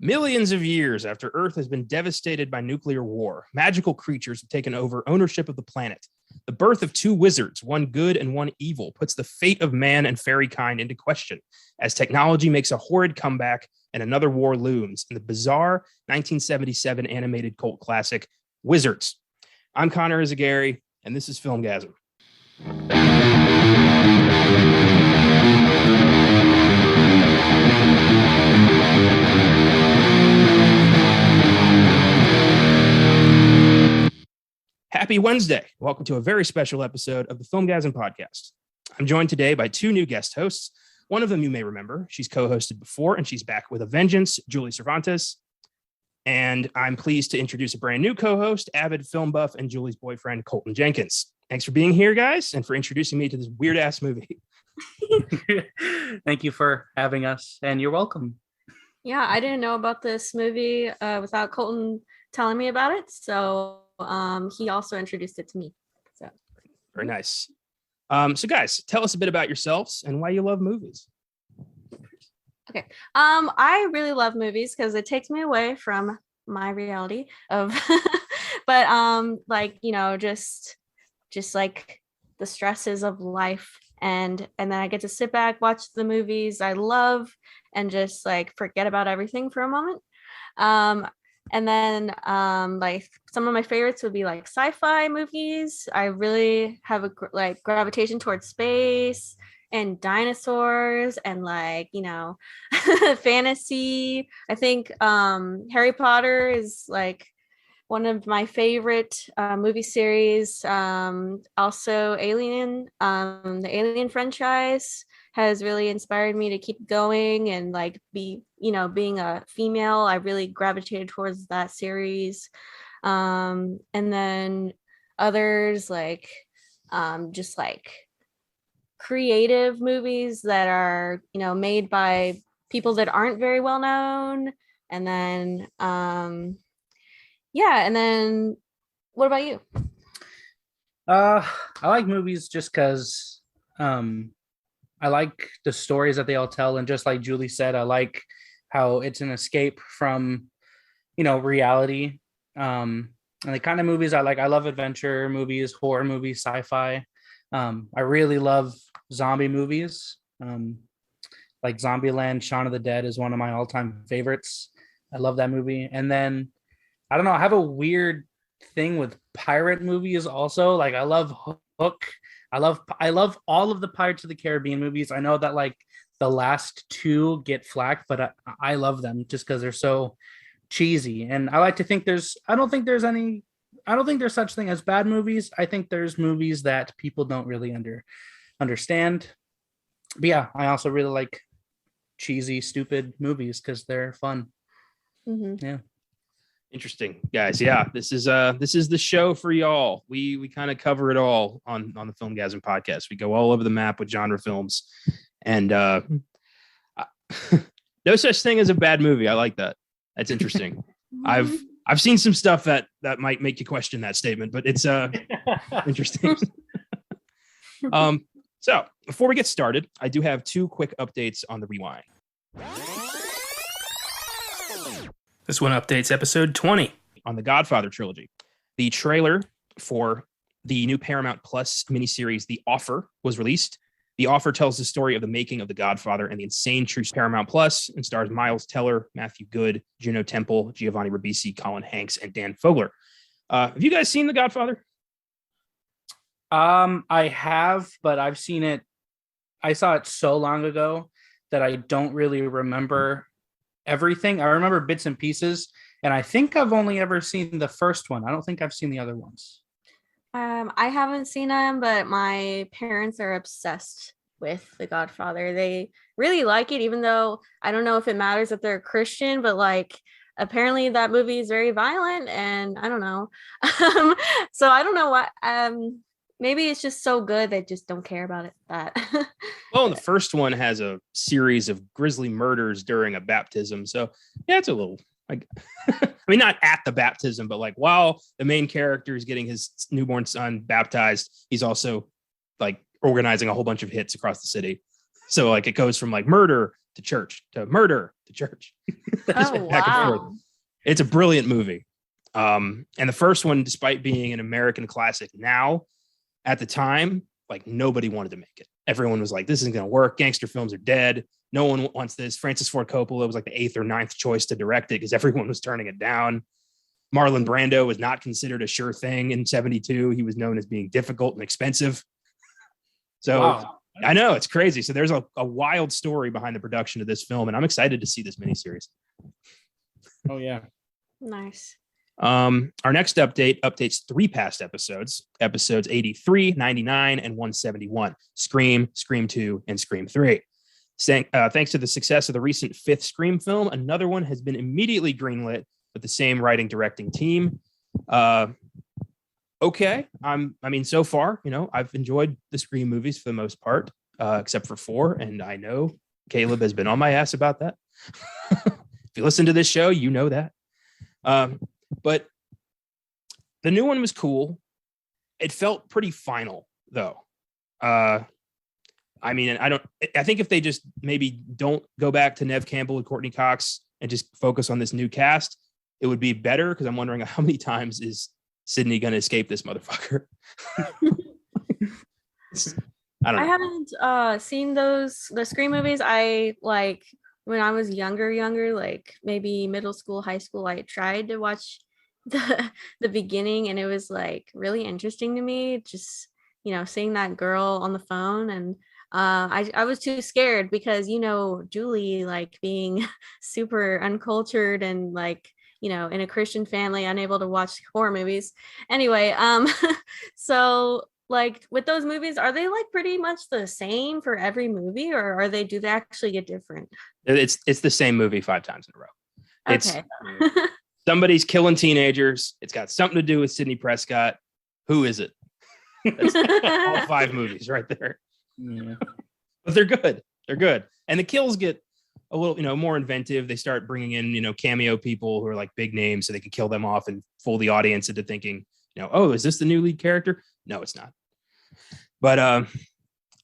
Millions of years after Earth has been devastated by nuclear war, magical creatures have taken over ownership of the planet. The birth of two wizards, one good and one evil, puts the fate of man and fairy kind into question as technology makes a horrid comeback and another war looms in the bizarre 1977 animated cult classic, Wizards. I'm Connor Eyzaguirre, and this is Filmgazm. Happy Wednesday. Welcome to a very special episode of the Filmgazm podcast. I'm joined today by two new guest hosts. One of them you may remember. She's co-hosted before, and she's back with a vengeance, Julie Cervantes. And I'm pleased to introduce a brand new co-host, avid film buff, and Julie's boyfriend, Colton Jenkins. Thanks for being here, guys, and for introducing me to this weird-ass movie. Thank you for having us, and you're welcome. Yeah, I didn't know about this movie without Colton telling me about it, so he also introduced it to me. So very nice. So guys, tell us a bit about yourselves and why you love movies. Okay. I really love movies because it takes me away from my reality of but just like the stresses of life, and then I get to sit back, watch the movies I love, and just like forget about everything for a moment. And then like some of my favorites would be like sci-fi movies. I really have a like gravitation towards space and dinosaurs and like, you know, fantasy. I think Harry Potter is like one of my favorite movie series. Also Alien, the Alien franchise has really inspired me to keep going, and like being a female, I really gravitated towards that series. And then others like just like creative movies that are, made by people that aren't very well known. And then and then what about you? I like movies just because I like the stories that they all tell, and just like Julie said, I like how it's an escape from reality. And the kind of movies I like, I love adventure movies, horror movies, sci-fi. I really love zombie movies. Like Zombieland, Shaun of the Dead is one of my all-time favorites. I love that movie. And then I don't know, I have a weird thing with pirate movies also. Like I love Hook. I love all of the Pirates of the Caribbean movies. I know that like the last two get flack, but I love them just because they're so cheesy. And I like to think I don't think there's such thing as bad movies. I think there's movies that people don't really understand. But yeah, I also really like cheesy, stupid movies because they're fun. Mm-hmm. Yeah. Interesting, guys. Yeah, this is the show for y'all. We kind of cover it all on the Filmgazm podcast. We go all over the map with genre films, and no such thing as a bad movie. I like that. That's interesting. I've seen some stuff that might make you question that statement, but it's interesting. So before we get started, I do have two quick updates on the rewind. This one updates episode 20 on the Godfather trilogy. The trailer for the new Paramount Plus miniseries, The Offer, was released. The Offer tells the story of the making of The Godfather and the insane truth. Paramount Plus and stars Miles Teller, Matthew Good, Juno Temple, Giovanni Ribisi, Colin Hanks, and Dan Fogler. Have you guys seen The Godfather? I have, but I've seen it. I saw it so long ago that I don't really remember everything. I remember bits and pieces, and I think I've only ever seen the first one. I don't think I've seen the other ones. I haven't seen them, but my parents are obsessed with The Godfather. They really like it, even though I don't know if it matters that they're Christian, but like apparently that movie is very violent, and I don't know. So I don't know what. Maybe it's just so good they just don't care about it. Well, the first one has a series of grisly murders during a baptism. So yeah, it's a little like, I mean, not at the baptism, but like while the main character is getting his newborn son baptized, he's also like organizing a whole bunch of hits across the city. So like it goes from like murder to church to murder to church. Oh, Back and forth. wow. It's a brilliant movie. And the first one, despite being an American classic now, at the time, like nobody wanted to make it. Everyone was like, this isn't going to work. Gangster films are dead. No one wants this. Francis Ford Coppola was like the 8th or 9th choice to direct it because everyone was turning it down. Marlon Brando was not considered a sure thing in 72. He was known as being difficult and expensive. So wow. I know, it's crazy. So there's a wild story behind the production of this film, and I'm excited to see this miniseries. Oh, yeah. Nice. Our next update updates 3 past episodes 83, 99, and 171. Scream, Scream 2, and Scream 3. Thanks to the success of the recent 5th Scream film, another one has been immediately greenlit with the same writing directing team. Okay. I mean, so far, I've enjoyed the Scream movies for the most part, except for 4. And I know Caleb has been on my ass about that. If you listen to this show, you know that. But the new one was cool. It felt pretty final, though. I mean, I think if they just maybe don't go back to Neve Campbell and Courtney Cox and just focus on this new cast, it would be better, because I'm wondering how many times is Sydney going to escape this motherfucker? I don't know. I haven't seen the Scream movies. I like when I was younger, like maybe middle school, high school, I tried to watch the beginning, and it was like really interesting to me. Just, seeing that girl on the phone, and I was too scared because, Julie, like being super uncultured and like, in a Christian family, unable to watch horror movies. Anyway, so like with those movies, are they like pretty much the same for every movie, or do they actually get different? It's the same movie 5 times in a row. Okay. It's somebody's killing teenagers. It's got something to do with Sidney Prescott. Who is it? That's all 5 movies right there. Yeah. But they're good. They're good. And the kills get a little, more inventive. They start bringing in, cameo people who are like big names so they can kill them off and fool the audience into thinking, oh, is this the new lead character? No, it's not. But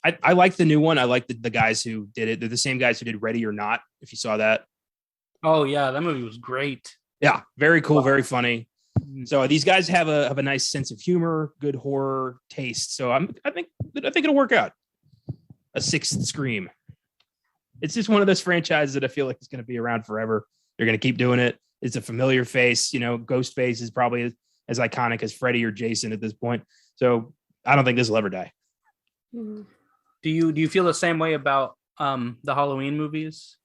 I like the new one. I like the guys who did it. They're the same guys who did Ready or Not, if you saw that. Oh, yeah. That movie was great. Yeah. Very cool. Wow. Very funny. So these guys have a nice sense of humor, good horror taste. So I think it'll work out. A 6th Scream. It's just one of those franchises that I feel like is going to be around forever. They're going to keep doing it. It's a familiar face. Ghostface is probably as iconic as Freddy or Jason at this point. So I don't think this will ever die. Do you feel the same way about the Halloween movies?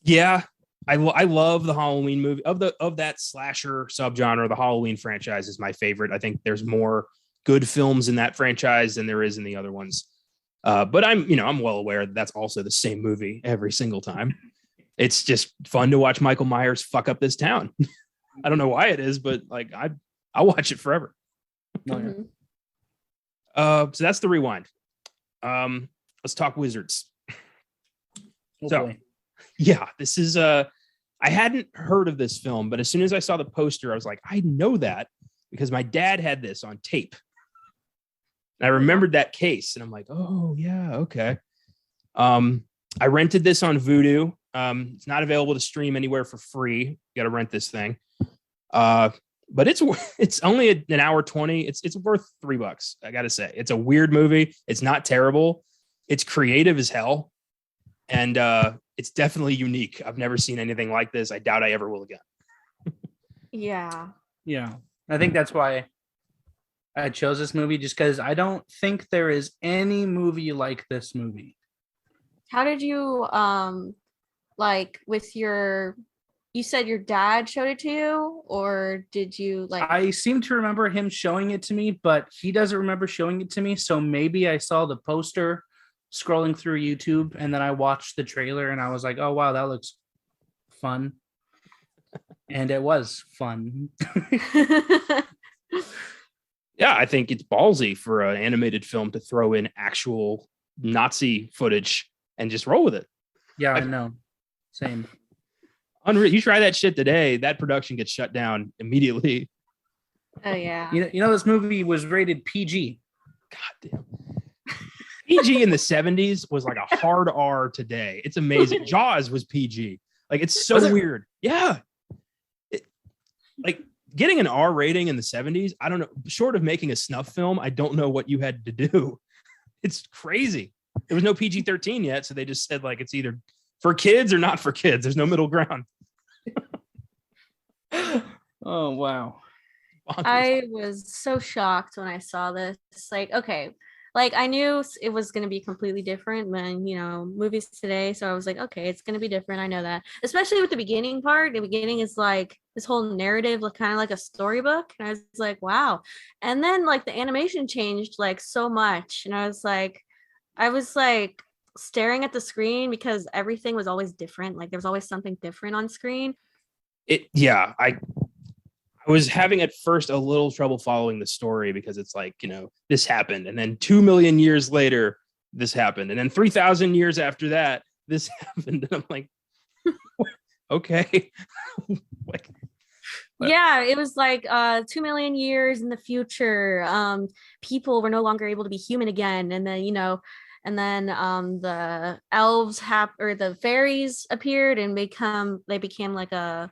Yeah, I love the Halloween movie of that slasher subgenre. The Halloween franchise is my favorite. I think there's more good films in that franchise than there is in the other ones. But I'm well aware that that's also the same movie every single time. It's just fun to watch Michael Myers fuck up this town. I don't know why it is, but like I'll watch it forever. Mm-hmm. So that's the rewind. Let's talk Wizards. Hopefully. So yeah, this is I hadn't heard of this film, but as soon as I saw the poster, I was like, I know that because my dad had this on tape. And I remembered that case, and I'm like, oh yeah, okay. I rented this on Vudu. It's not available to stream anywhere for free. You got to rent this thing. But it's only an hour 20. It's worth $3. I got to say, it's a weird movie. It's not terrible. It's creative as hell, and it's definitely unique. I've never seen anything like this. I doubt I ever will again. Yeah. I think that's why I chose this movie, just because I don't think there is any movie like this movie. How did you like with you said your dad showed it to you, or did you like? I seem to remember him showing it to me, but he doesn't remember showing it to me. So maybe I saw the poster scrolling through YouTube, and then I watched the trailer and I was like, oh wow, that looks fun. And it was fun. Yeah, I think it's ballsy for an animated film to throw in actual Nazi footage and just roll with it. Yeah, I know. Same. Unreal. You try that shit today, that production gets shut down immediately. Oh yeah. You know this movie was rated PG. God damn. PG in the 70s was like a hard R today. It's amazing. Jaws was PG. Like, it's so weird. Yeah. Like, getting an R rating in the 70s, I don't know. Short of making a snuff film, I don't know what you had to do. It's crazy. There was no PG-13 yet, so they just said, like, it's either for kids or not for kids. There's no middle ground. Oh, wow. I was so shocked when I saw this. Like, okay, like I knew it was going to be completely different than, movies today. So I was like, okay, it's going to be different. I know that. Especially with the beginning part. The beginning is like this whole narrative, like kind of like a storybook. And I was like, wow. And then like the animation changed like so much. And I was like staring at the screen because everything was always different. Like there was always something different on screen. I was having at first a little trouble following the story because it's like, this happened. And then 2 million years later, this happened. And then 3,000 years after that, this happened. And I'm like, okay. Yeah, it was like 2 million years in the future. People were no longer able to be human again. And then, the elves or the fairies appeared and they became like a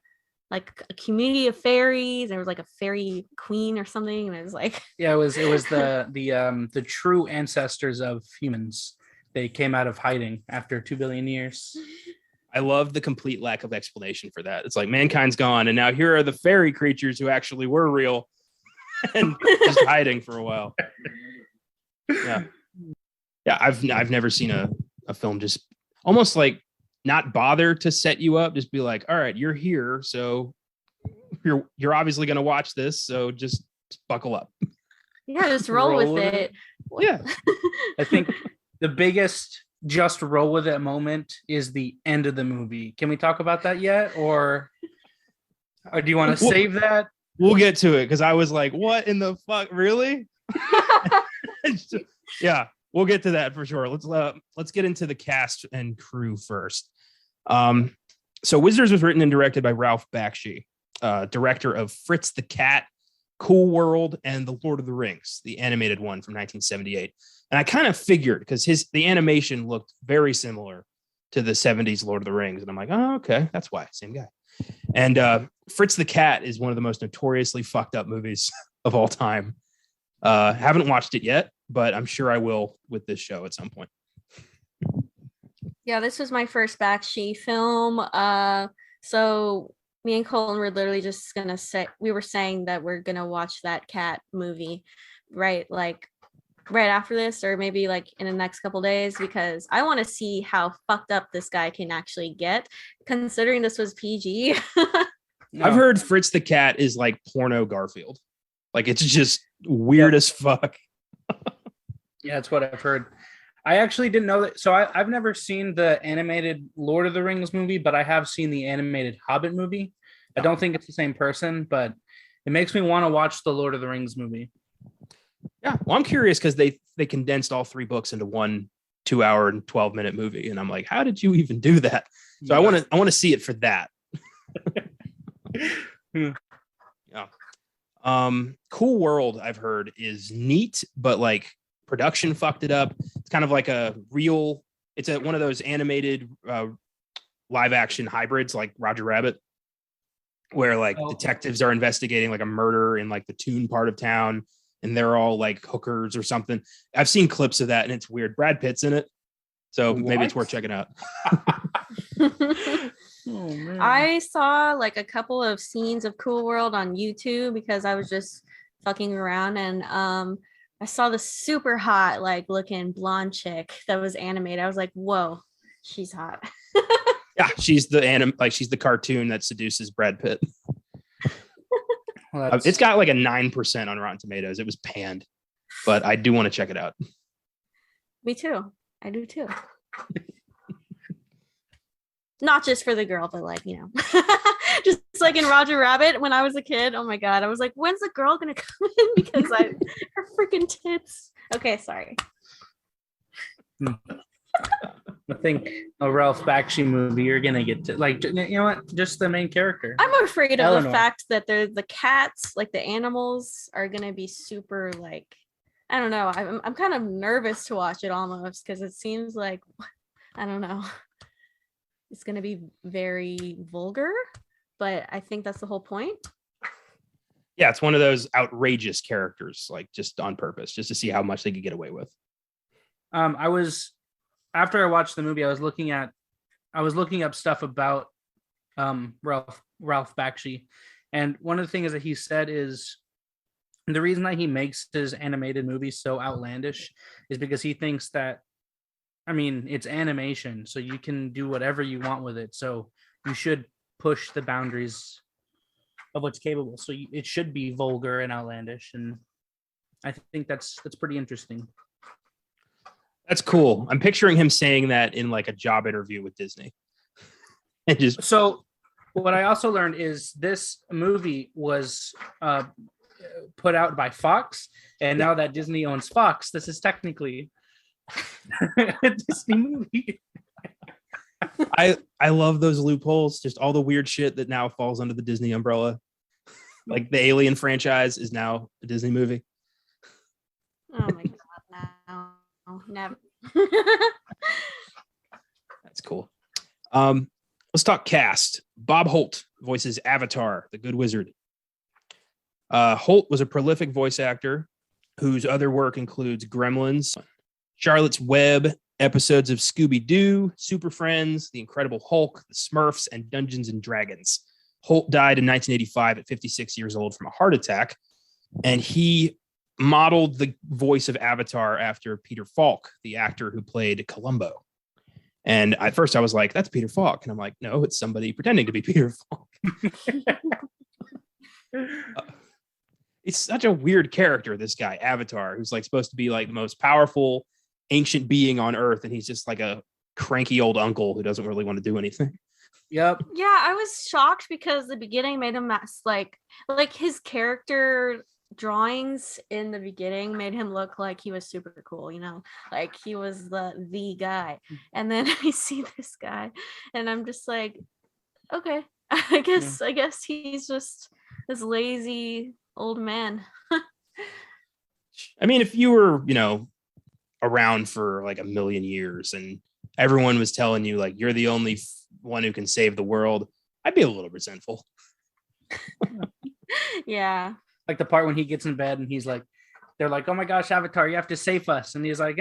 community of fairies. There was like a fairy queen or something, and it was like it was the true ancestors of humans. They came out of hiding after 2 billion years. I love the complete lack of explanation for that. It's like mankind's gone, and now here are the fairy creatures who actually were real and just hiding for a while. Yeah. I've never seen a film just almost like not bother to set you up, just be like, all right, you're here, so you're obviously going to watch this, so just buckle up. Yeah, just roll with it. Yeah. I think the biggest just roll with it moment is the end of the movie. Can we talk about that yet, or do you want to save that? We'll get to it, because I was like, what in the fuck, really? Yeah, we'll get to that for sure. Let's get into the cast and crew first. So Wizards was written and directed by Ralph Bakshi, director of Fritz the Cat, Cool World, and The Lord of the Rings, the animated one from 1978. And I kind of figured, because the animation looked very similar to the 70s Lord of the Rings. And I'm like, oh, okay, that's why. Same guy. And Fritz the Cat is one of the most notoriously fucked up movies of all time. Haven't watched it yet, but I'm sure I will with this show at some point. Yeah, this was my first Bakshi film. So me and Colton were literally just gonna we were saying that we're gonna watch that cat movie, right? Like right after this, or maybe like in the next couple days, because I want to see how fucked up this guy can actually get, considering this was PG. No. I've heard Fritz the Cat is like porno Garfield. Like, it's just weird as fuck. Yeah, that's what I've heard. I actually didn't know that. So I've never seen the animated Lord of the Rings movie, but I have seen the animated Hobbit movie. I don't think it's the same person, but it makes me want to watch the Lord of the Rings movie. Yeah, well, I'm curious because they condensed all 3 books into one 2-hour and 12-minute movie, and I'm like, how did you even do that? So yeah. I want to see it for that. Yeah. Cool World, I've heard, is neat, but like production fucked it up. It's kind of like it's one of those animated live action hybrids like Roger Rabbit, where like detectives are investigating like a murder in like the Toon part of town, and they're all like hookers or something. I've seen clips of that and it's weird. Brad Pitt's in it, so maybe it's worth checking out. Oh, man. I saw like a couple of scenes of Cool World on YouTube because I was just fucking around, and I saw the super hot like looking blonde chick that was animated. I was like, whoa, she's hot. Yeah, she's the cartoon that seduces Brad Pitt. Well, it's got like a 9% on Rotten Tomatoes. It was panned, but I do want to check it out. Me too. I do too. Not just for the girl, but like, just like in Roger Rabbit when I was a kid. Oh my God. I was like, when's the girl going to come in? Because her freaking tits. Okay. Sorry. I think a Ralph Bakshi movie, you're going to get to like, you know what? Just the main character. I'm afraid of Eleanor. the fact that the cats, like the animals, are going to be super like, I don't know. I'm kind of nervous to watch it almost because it seems like I don't know. It's gonna be very vulgar, but I think that's the whole point. Yeah, it's one of those outrageous characters, like just on purpose, just to see how much they could get away with. I was after I watched the movie, I was looking up stuff about Ralph Bakshi, and one of the things that he said is the reason that he makes his animated movies so outlandish is because he thinks that, I mean, it's animation, so you can do whatever you want with it. So you should push the boundaries of what's capable. So it should be vulgar and outlandish, and I think that's pretty interesting. That's cool. I'm picturing him saying that in like a job interview with Disney. And just So what I also learned is this movie was put out by Fox, and now that Disney owns Fox, this is technically a Disney movie. I love those loopholes, just all the weird shit that now falls under the Disney umbrella. Like the Alien franchise is now a Disney movie. Oh my god, no, never. That's cool. Let's talk cast. Bob Holt voices Avatar, the Good Wizard. Holt was a prolific voice actor whose other work includes Gremlins, Charlotte's Web, episodes of Scooby-Doo, Super Friends, The Incredible Hulk, The Smurfs, and Dungeons and Dragons. Holt died in 1985 at 56 years old from a heart attack, and he modeled the voice of Avatar after Peter Falk, the actor who played Columbo. And at first I was like, that's Peter Falk. And I'm like, no, it's somebody pretending to be Peter Falk. It's such a weird character, this guy, Avatar, who's like supposed to be like the most powerful ancient being on Earth. And he's just like a cranky old uncle who doesn't really want to do anything. Yep. Yeah, I was shocked because the beginning made him like his character drawings in the beginning made him look like he was super cool, you know, like he was the guy. And then I see this guy and I'm just like, okay, I guess he's just this lazy old man. I mean, if you were, you know, around for like a million years and everyone was telling you like you're the only one who can save the world, I'd be a little resentful. Yeah. Like the part when he gets in bed and he's like, they're like, oh my gosh, Avatar, you have to save us. And he's like,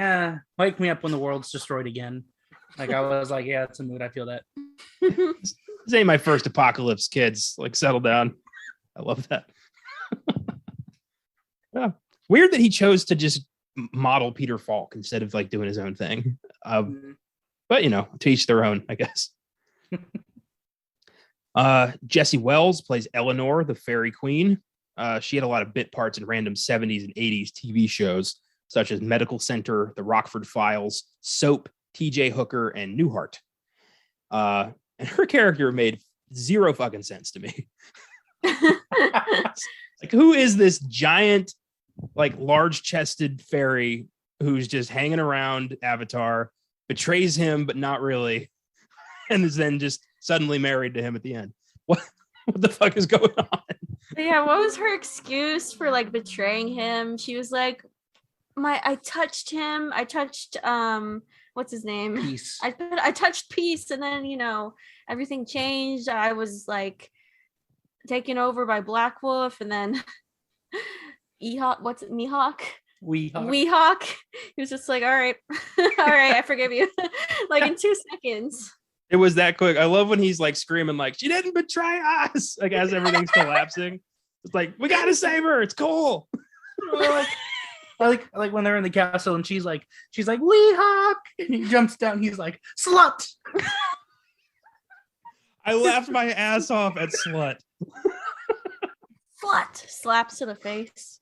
wake me up when the world's destroyed again. Like I was like, yeah, it's a mood. I feel that. This ain't my first apocalypse, kids. Like, settle down. I love that. Yeah. Weird that he chose to just model Peter Falk instead of like doing his own thing. But you know, to each their own, I guess. Jessie Wells plays Eleanor, the fairy queen. She had a lot of bit parts in random 70s and 80s TV shows, such as Medical Center, The Rockford Files, Soap, TJ Hooker, and Newhart. And her character made zero fucking sense to me. Like, who is this giant, like large-chested fairy who's just hanging around Avatar, betrays him, but not really, and is then just suddenly married to him at the end? What the fuck is going on? Yeah, what was her excuse for like betraying him? She was like, I touched him. I touched what's his name? Peace. I touched Peace, and then you know everything changed. I was like taken over by Black Wolf, and then Mihawk. Weehawk. He was just like, all right, I forgive you. Like in 2 seconds. It was that quick. I love when he's like screaming, like, she didn't betray us. Like, as everything's collapsing. It's like, we gotta save her. It's cool. like when they're in the castle and she's like, Weehawk, and he jumps down. He's like, slut. I laughed my ass off at slut. Slut slaps to the face.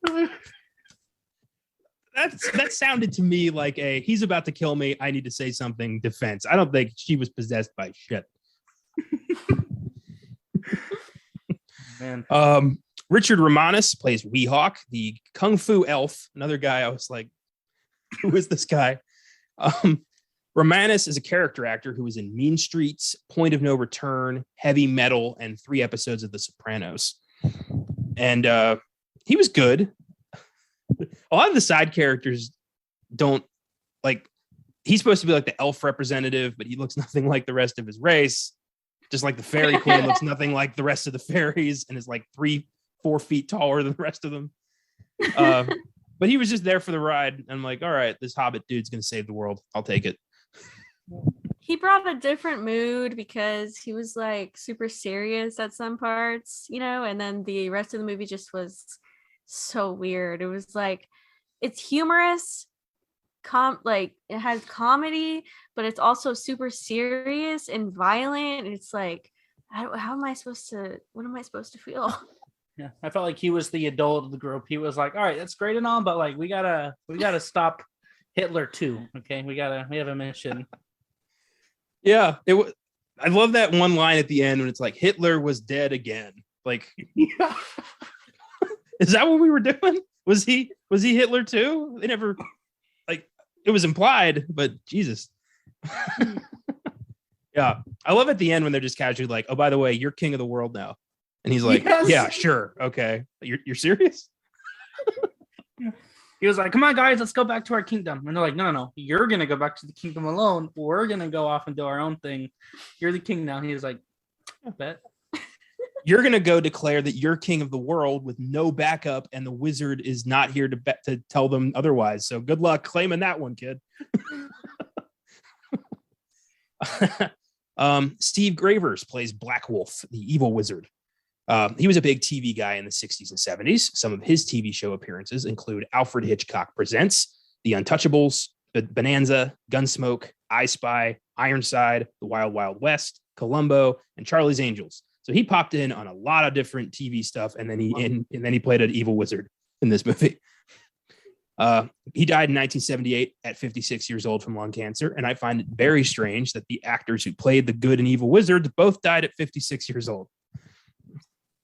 That sounded to me like he's about to kill me, I need to say something defense. I don't think she was possessed by shit. Man. Richard Romanus plays Weehawk, the kung fu elf. Another guy I was like, who is this guy? Romanus is a character actor who was in Mean Streets, Point of No Return, Heavy Metal, and 3 episodes of The Sopranos. And he was good. A lot of the side characters don't like. He's supposed to be like the elf representative, but he looks nothing like the rest of his race. Just like the fairy queen looks nothing like the rest of the fairies and is like 3-4 feet taller than the rest of them. But he was just there for the ride. And I'm like, all right, this hobbit dude's going to save the world. I'll take it. He brought a different mood because he was like super serious at some parts, and then the rest of the movie just was so weird. It was like, it's humorous, like it has comedy, but it's also super serious and violent. It's like, what am I supposed to feel? Yeah, I felt like he was the adult of the group. He was like, all right, that's great and all, but like we gotta stop Hitler too. Okay, we have a mission. Yeah, I love that one line at the end when it's like Hitler was dead again. Like, Yeah. Is that what we were doing? Was he Hitler too? They never, like, it was implied, but Jesus. Yeah, I love at the end when they're just casually like, oh, by the way, you're king of the world now. And he's like, Yes. Yeah, sure. Okay. You're serious? He was like, come on, guys, let's go back to our kingdom. And they're like, no. You're going to go back to the kingdom alone. We're going to go off and do our own thing. You're the king now. He was like, I bet. You're going to go declare that you're king of the world with no backup. And the wizard is not here to tell them otherwise. So good luck claiming that one, kid. Steve Gravers plays Black Wolf, the evil wizard. He was a big TV guy in the 60s and 70s. Some of his TV show appearances include Alfred Hitchcock Presents, The Untouchables, Bonanza, Gunsmoke, I Spy, Ironside, The Wild Wild West, Columbo, and Charlie's Angels. So he popped in on a lot of different TV stuff, and then he played an evil wizard in this movie. He died in 1978 at 56 years old from lung cancer, and I find it very strange that the actors who played the good and evil wizards both died at 56 years old.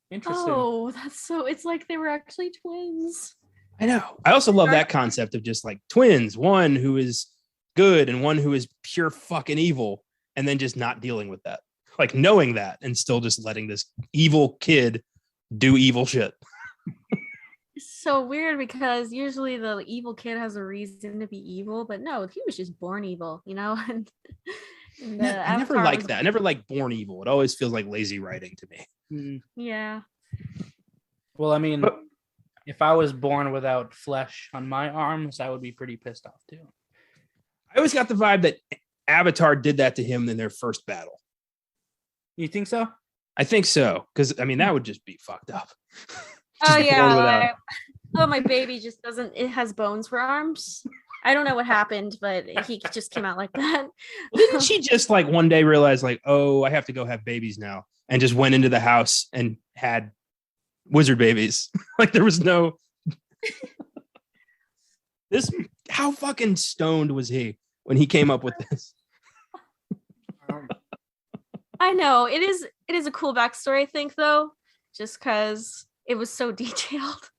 Interesting. Oh, it's like they were actually twins. I know. I also love that concept of just like twins, one who is good and one who is pure fucking evil, and then just not dealing with that. Like knowing that and still just letting this evil kid do evil shit. It's so weird because usually the evil kid has a reason to be evil, but no, he was just born evil, and I never liked that. I never liked born evil. It always feels like lazy writing to me. Yeah. Well, I mean, if I was born without flesh on my arms, I would be pretty pissed off too. I always got the vibe that Avatar did that to him in their first battle. You think so? I think so. Because, I mean, that would just be fucked up. Oh, yeah. My baby just it has bones for arms. I don't know what happened, but he just came out like that. Didn't she just like one day realize like, oh, I have to go have babies now, and just went into the house and had wizard babies? Like there was no how fucking stoned was he when he came up with this? I know it is a cool backstory, I think, though, just because it was so detailed.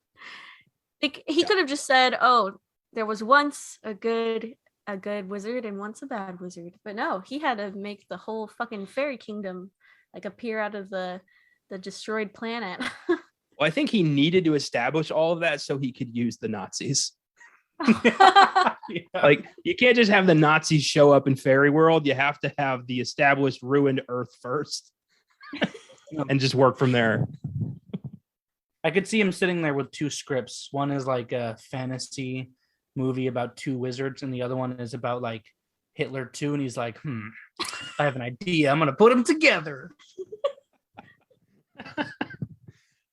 Like he could have just said, "Oh, there was once a good wizard and once a bad wizard," but no, he had to make the whole fucking fairy kingdom like appear out of the destroyed planet. Well, I think he needed to establish all of that so he could use the Nazis. Yeah. Like you can't just have the Nazis show up in fairy world. You have to have the established ruined Earth first, and just work from there. I could see him sitting there with two scripts. One is like a fantasy movie about two wizards, and the other one is about like Hitler too. And he's like, I have an idea. I'm gonna put them together.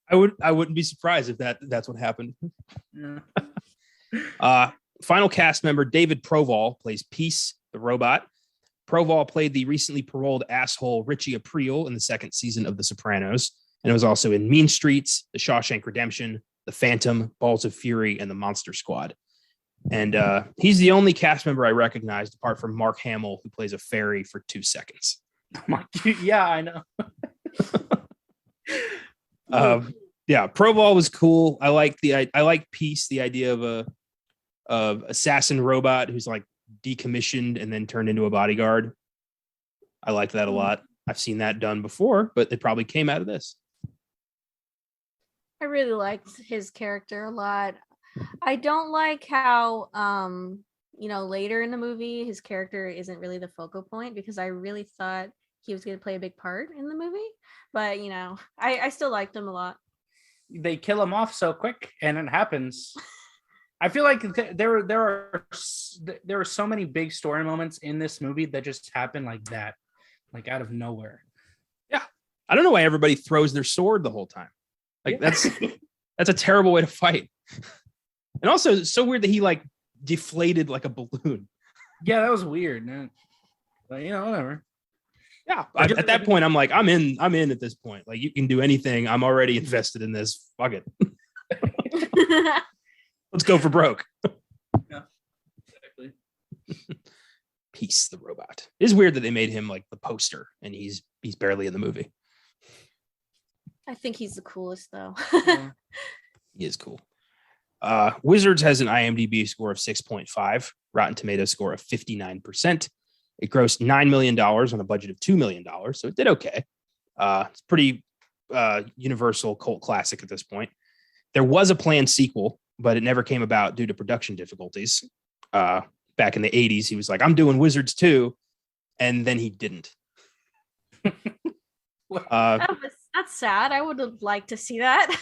I wouldn't be surprised if that's what happened. Yeah. Final cast member David Proval plays Peace, the robot. Proval played the recently paroled asshole Richie Aprile in the second season of The Sopranos, and it was also in Mean Streets, The Shawshank Redemption, The Phantom, Balls of Fury, and The Monster Squad. And he's the only cast member I recognized apart from Mark Hamill, who plays a fairy for 2 seconds. Yeah, I know. Yeah, Proval was cool. I like Peace, the idea of a assassin robot who's like decommissioned and then turned into a bodyguard. I like that a lot. I've seen that done before, but it probably came out of this. I really liked his character a lot. I don't like how later in the movie his character isn't really the focal point, because I really thought he was going to play a big part in the movie. But I still liked him a lot. They kill him off so quick, and it happens. I feel like there are so many big story moments in this movie that just happen like that, like out of nowhere. Yeah, I don't know why everybody throws their sword the whole time. Like that's a terrible way to fight. And also, it's so weird that he like deflated like a balloon. Yeah, that was weird, man. But whatever. Yeah, at that point, I'm like, I'm in at this point. Like, you can do anything. I'm already invested in this. Fuck it. Let's go for broke. Yeah, exactly. Peace, the robot. It is weird that they made him like the poster, and he's barely in the movie. I think he's the coolest, though. Yeah. He is cool. Wizards has an IMDb score of 6.5, Rotten Tomatoes score of 59%. It grossed $9 million on a budget of $2 million, so it did okay. It's pretty universal cult classic at this point. There was a planned sequel, but it never came about due to production difficulties. Back in the 80s, he was like, I'm doing Wizards 2, and then he didn't. That's sad. I would have liked to see that.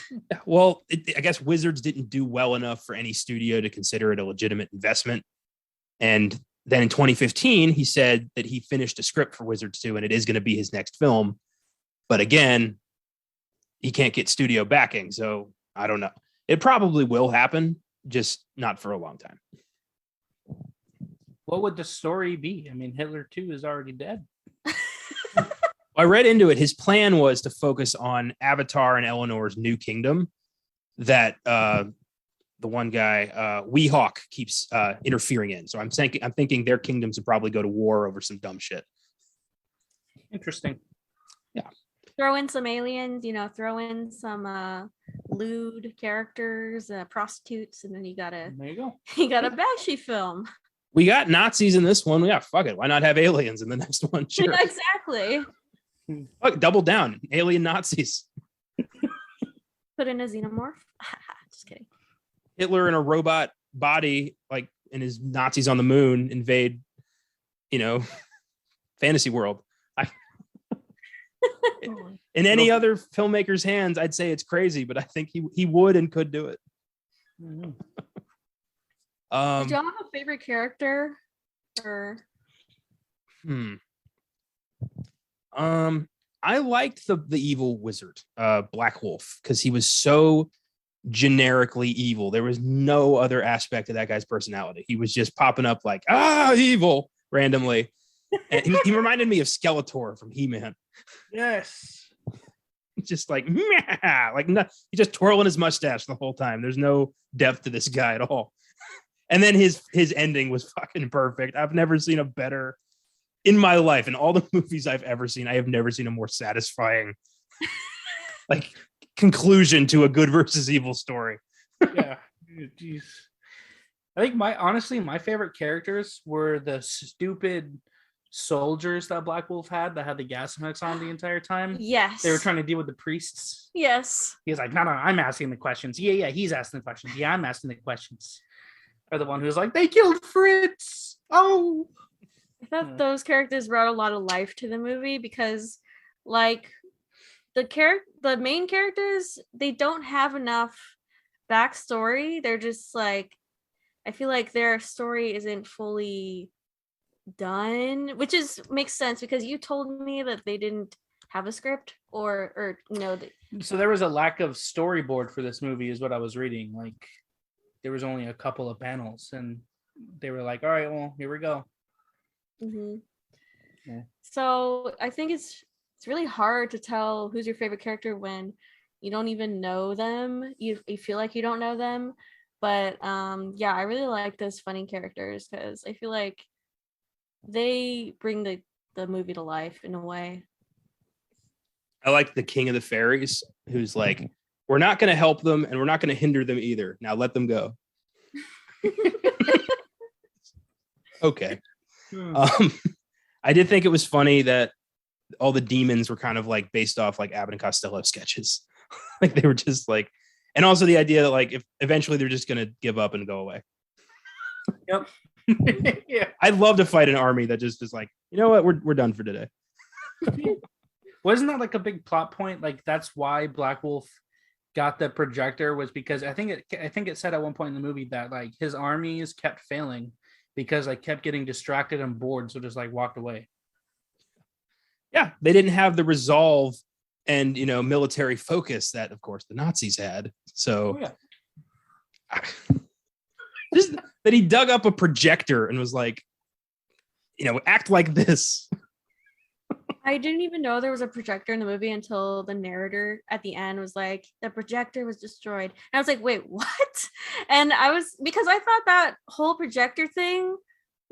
Well, I guess Wizards didn't do well enough for any studio to consider it a legitimate investment. And then in 2015, he said that he finished a script for Wizards 2, and it is going to be his next film. But again, he can't get studio backing, so I don't know. It probably will happen, just not for a long time. What would the story be? I mean, Hitler 2 is already dead. I read into it. His plan was to focus on Avatar and Eleanor's new kingdom that the one guy, Weehawk, keeps interfering in. So I'm thinking their kingdoms would probably go to war over some dumb shit. Interesting. Yeah. Throw in some aliens, throw in some lewd characters, prostitutes, and then There you go. you got a Bakshi film. We got Nazis in this one. Yeah, fuck it. Why not have aliens in the next one? Sure. Exactly. Fuck, double down. Alien Nazis. Put in a xenomorph. Just kidding. Hitler in a robot body, like, and his Nazis on the moon invade, fantasy world. In any other filmmaker's hands, I'd say it's crazy, but I think he would and could do it. Did y'all have a favorite character? Or I liked the evil wizard, Black Wolf, because he was so generically evil. There was no other aspect of that guy's personality. He was just popping up like, evil randomly. And he reminded me of Skeletor from He-Man. Yes. Just like, no, he's just twirling his mustache the whole time. There's no depth to this guy at all. And then his ending was fucking perfect. I've never seen a better in my life. In all the movies I've ever seen, I have never seen a more satisfying like conclusion to a good versus evil story. Yeah. Jeez. I think my favorite characters were the stupid soldiers that Black Wolf had that had the gas masks on the entire time. yes. They were trying to deal with the priests. Yes. He's like, no, I'm asking the questions. Yeah, he's asking the questions. Yeah, I'm asking the questions. Or the one who's like, they killed Fritz. Oh. I thought those characters brought a lot of life to the movie, because like the main characters, they don't have enough backstory. They're just like, I feel like their story isn't fully done, which makes sense, because you told me that they didn't have a script or So there was a lack of storyboard for this movie is what I was reading. Like there was only a couple of panels and they were like, all right, well, here we go. Mm-hmm. Yeah. So I think it's really hard to tell who's your favorite character when you don't even know them. You feel like you don't know them. But yeah, I really like those funny characters because I feel like they bring the movie to life in a way. I like the king of the fairies, who's like, we're not going to help them and we're not going to hinder them either. Now let them go. Okay. I did think it was funny that all the demons were kind of like based off like Abbott and Costello sketches. Like they were just like, And also the idea that like if eventually they're just gonna give up and go away. Yep. Yeah. I'd love to fight an army that just is like, you know what, we're done for today. Wasn't that like a big plot point? Like that's why Black Wolf got the projector, was because I think it said at one point in the movie that like his armies kept failing because I kept getting distracted and bored, so just like walked away. Yeah, they didn't have the resolve and military focus that of course the Nazis had. So just that he dug up a projector and was like, act like this. I didn't even know there was a projector in the movie until the narrator at the end was like, the projector was destroyed. And I was like, wait, what? And because I thought that whole projector thing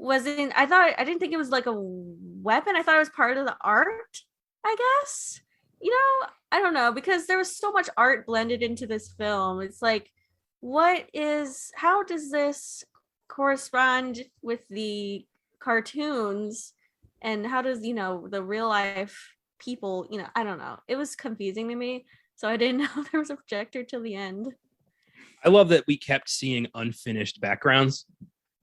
I didn't think it was like a weapon. I thought it was part of the art, I guess. I don't know, because there was so much art blended into this film. It's like, how does this correspond with the cartoons? And how does, the real life people, I don't know. It was confusing to me. So I didn't know there was a projector till the end. I love that we kept seeing unfinished backgrounds,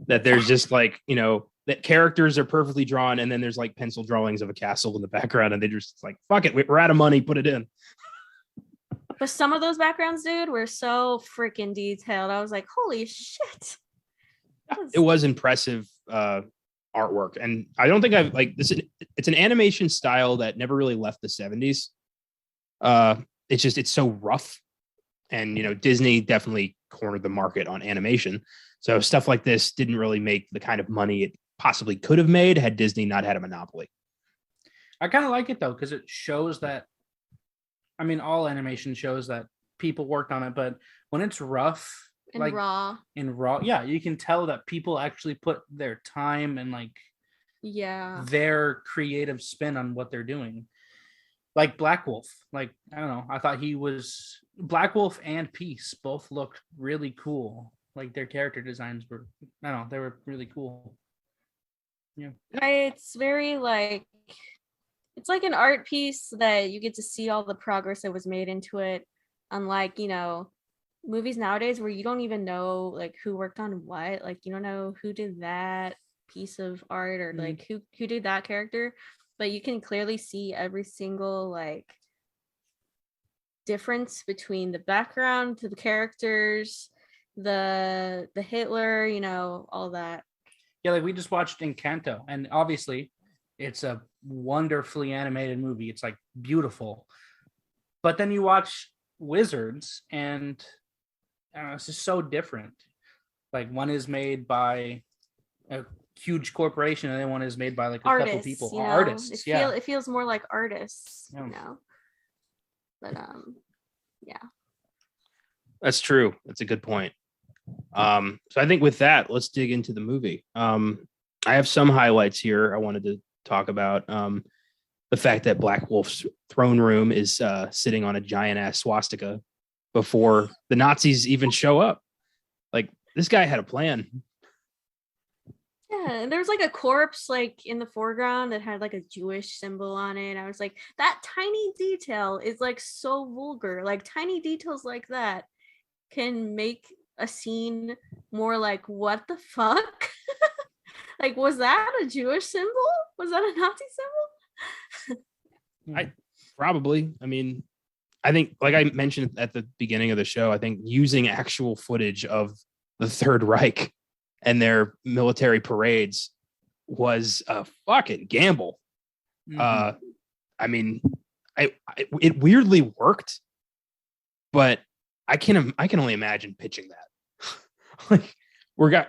that there's just like, that characters are perfectly drawn. And then there's like pencil drawings of a castle in the background. And they just like, fuck it, we're out of money, put it in. But some of those backgrounds, dude, were so freaking detailed. I was like, holy shit. It was impressive artwork. And I don't think I've like this. It's an animation style that never really left the 70s. It's so rough. And, Disney definitely cornered the market on animation. So stuff like this didn't really make the kind of money it possibly could have made had Disney not had a monopoly. I kind of like it though, because it shows that, I mean, all animation shows that people worked on it, but when it's rough and like raw, yeah, you can tell that people actually put their time and like their creative spin on what they're doing. Like Black Wolf, like, I don't know, I thought Black Wolf and Peace both looked really cool. Like their character designs were, I don't know, they were really cool. Yeah. It's very like, it's like an art piece that you get to see all the progress that was made into it. Unlike, movies nowadays where you don't even know like who worked on what, like you don't know who did that piece of art or like who did that character, but you can clearly see every single like difference between the background to the characters, the Hitler, all that. Yeah, like we just watched Encanto, and obviously it's a wonderfully animated movie. It's like beautiful. But then you watch Wizards and it's just so different. Like one is made by a huge corporation and then one is made by like a couple people. Artists. It feels more like artists, But yeah. That's true. That's a good point. So I think with that, let's dig into the movie. I have some highlights here I wanted to talk about. The fact that Black Wolf's throne room is sitting on a giant ass swastika before the Nazis even show up. Like this guy had a plan. Yeah, and there was like a corpse like in the foreground that had like a Jewish symbol on it. I was like, that tiny detail is like so vulgar. Like tiny details like that can make a scene more like, what the fuck? Like, was that a Jewish symbol? Was that a Nazi symbol? I think, like I mentioned at the beginning of the show, I think using actual footage of the Third Reich and their military parades was a fucking gamble. It weirdly worked, but I can only imagine pitching that. Like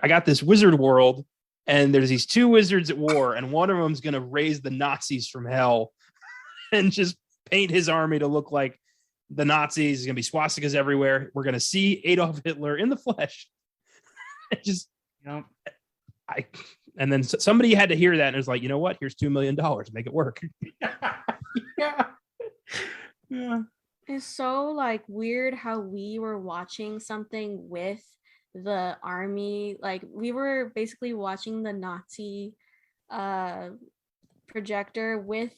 I got this wizard world, and there's these two wizards at war, and one of them's gonna raise the Nazis from hell and just paint his army to look like the Nazis. There's gonna be swastikas everywhere. We're gonna see Adolf Hitler in the flesh. And then somebody had to hear that and it was like, you know what? Here's $2 million. Make it work. Yeah. It's so like weird how we were watching something with the army. Like we were basically watching the Nazi projector with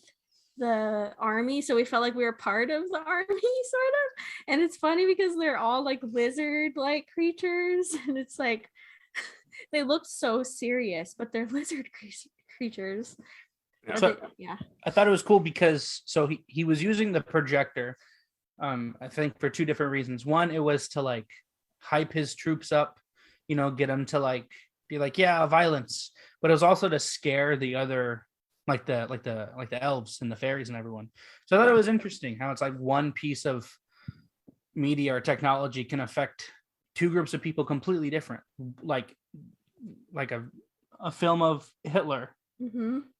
the army, so we felt like we were part of the army, sort of. And it's funny because they're all like lizard-like creatures, and it's like they look so serious, but they're lizard creatures. So Yeah. I thought it was cool because he was using the projector, I think for two different reasons. One, it was to like hype his troops up, get them to like be like, yeah, violence. But it was also to scare the other, like the elves and the fairies and everyone. So I thought it was interesting how it's like one piece of media or technology can affect two groups of people completely different. Like a film of Hitler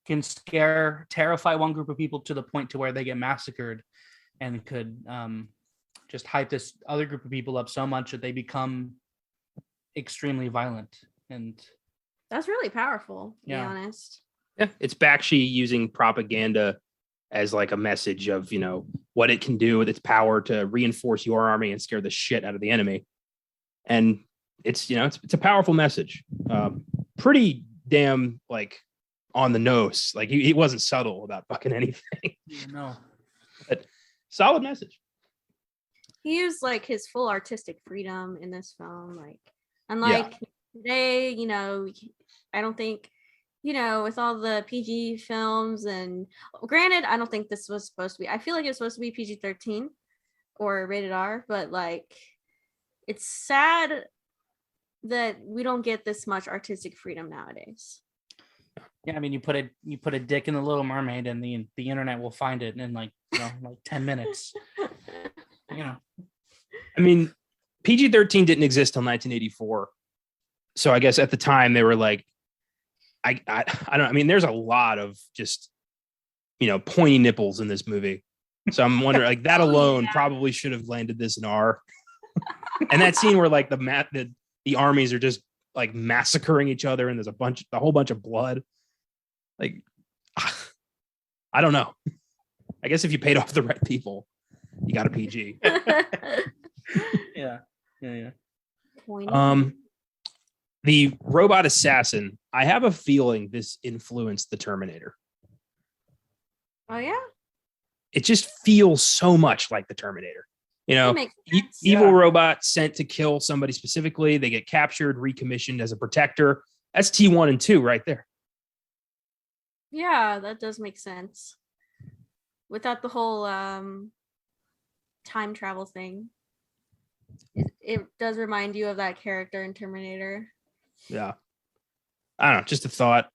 can terrify one group of people to the point to where they get massacred, and could just hype this other group of people up so much that they become extremely violent. And that's really powerful, to be honest. Yeah, it's Bakshi using propaganda as like a message of, what it can do with its power to reinforce your army and scare the shit out of the enemy. And it's a powerful message. Pretty damn like on the nose. Like he wasn't subtle about fucking anything. But solid message. He used like his full artistic freedom in this film. Like, unlike today, I don't think, with all the PG films, and granted, I don't think this was supposed to be, I feel like it was supposed to be PG-13 or rated R, but like, it's sad that we don't get this much artistic freedom nowadays. Yeah, I mean, you put a dick in the Little Mermaid, and the internet will find it in like 10 minutes. I mean, PG-13 didn't exist till 1984, so I guess at the time they were like, I don't. I mean, there's a lot of just pointy nipples in this movie, so I'm wondering like that alone probably should have landed this in R. And that scene where like the armies are just like massacring each other, and there's a whole bunch of blood. Like, I don't know. I guess if you paid off the right people, you got a PG. Yeah. The robot assassin. I have a feeling this influenced the Terminator. Oh yeah. It just feels so much like the Terminator. Evil robot sent to kill somebody specifically. They get captured, recommissioned as a protector. That's T1 and 2 right there. Yeah, that does make sense. Without the whole time travel thing. It does remind you of that character in Terminator. Yeah. I don't know, just a thought.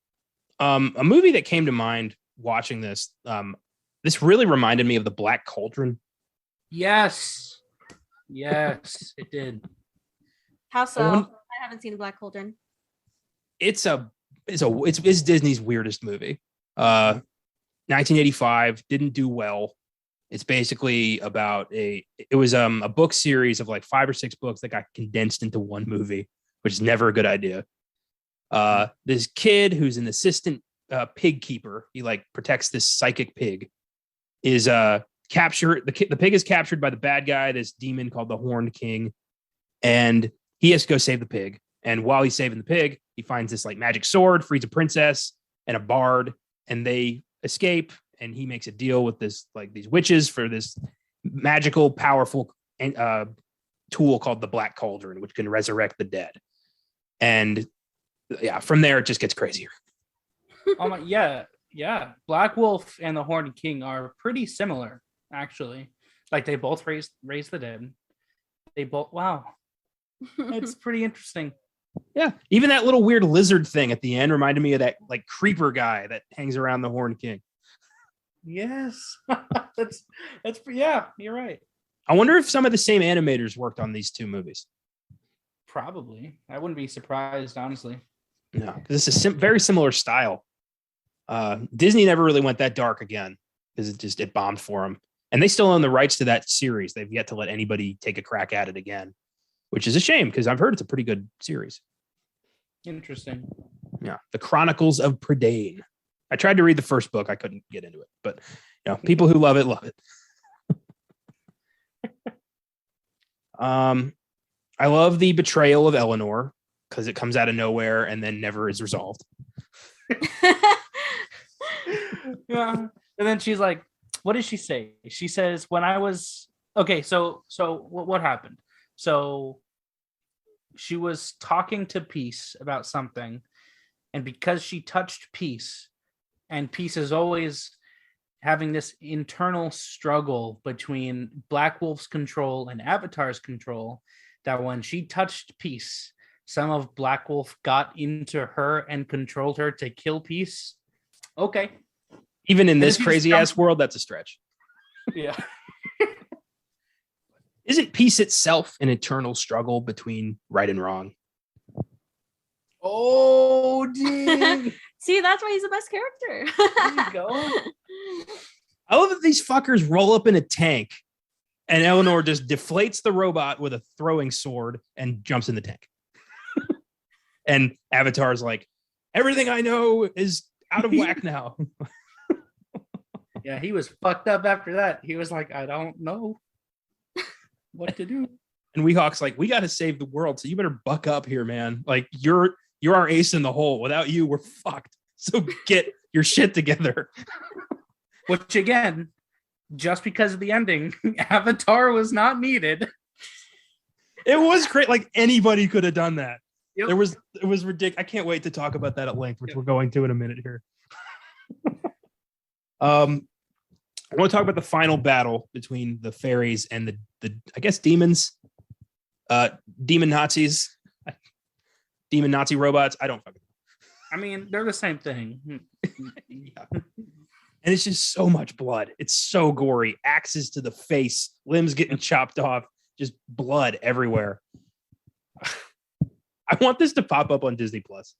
A movie that came to mind watching this, this really reminded me of The Black Cauldron. Yes, it did. How so? I haven't seen The Black Cauldron. It's Disney's weirdest movie. 1985, didn't do well. It's basically about a book series of like 5 or 6 books that got condensed into one movie, which is never a good idea. This kid who's an assistant pig keeper, he like protects this psychic pig, is captured. The pig is captured by the bad guy, this demon called the Horned King, and he has to go save the pig. And while he's saving the pig, he finds this like magic sword, frees a princess and a bard, and they escape. And he makes a deal with these witches for this magical, powerful tool called the Black Cauldron, which can resurrect the dead. And yeah, from there it just gets crazier. Yeah. Black Wolf and the Horned King are pretty similar, actually. Like they both raise the dead. They both it's pretty interesting. Yeah, even that little weird lizard thing at the end reminded me of that like creeper guy that hangs around the Horned King. Yes, that's yeah, you're right. I wonder if some of the same animators worked on these two movies. Probably. I wouldn't be surprised, honestly. No, because it's a very similar style. Disney never really went that dark again because it bombed for them. And they still own the rights to that series. They've yet to let anybody take a crack at it again, which is a shame because I've heard it's a pretty good series. Interesting. Yeah. The Chronicles of Prydain. I tried to read the first book. I couldn't get into it, but people who love it, love it. I love the betrayal of Eleanor because it comes out of nowhere and then never is resolved. Yeah. And then she's like, what does she say? She says, when I was okay, so what happened? So she was talking to Peace about something, and because she touched Peace, and Peace is always having this internal struggle between Black Wolf's control and Avatar's control, that when she touched Peace, some of Black Wolf got into her and controlled her to kill Peace. Okay. Even in this crazy ass world, that's a stretch. Yeah. Isn't peace itself an eternal struggle between right and wrong? Oh, dude. See, that's why he's the best character. There you go. I love that these fuckers roll up in a tank and Eleanor just deflates the robot with a throwing sword and jumps in the tank. And Avatar's like, everything I know is out of whack now. Yeah, he was fucked up after that. He was like, I don't know what to do. And Weehawk's like, we got to save the world, so you better buck up here, man. Like, you're our ace in the hole. Without you, we're fucked. So get your shit together. Which, again, just because of the ending, Avatar was not needed. It was great. Like, anybody could have done that. Yep. It was ridiculous. I can't wait to talk about that at length, which we're going to in a minute here. I want to talk about the final battle between the fairies and the I guess demons, demon Nazis, demon Nazi robots. I don't fucking know. I mean, they're the same thing. Yeah. And it's just so much blood. It's so gory. Axes to the face, limbs getting chopped off, just blood everywhere. I want this to pop up on Disney Plus.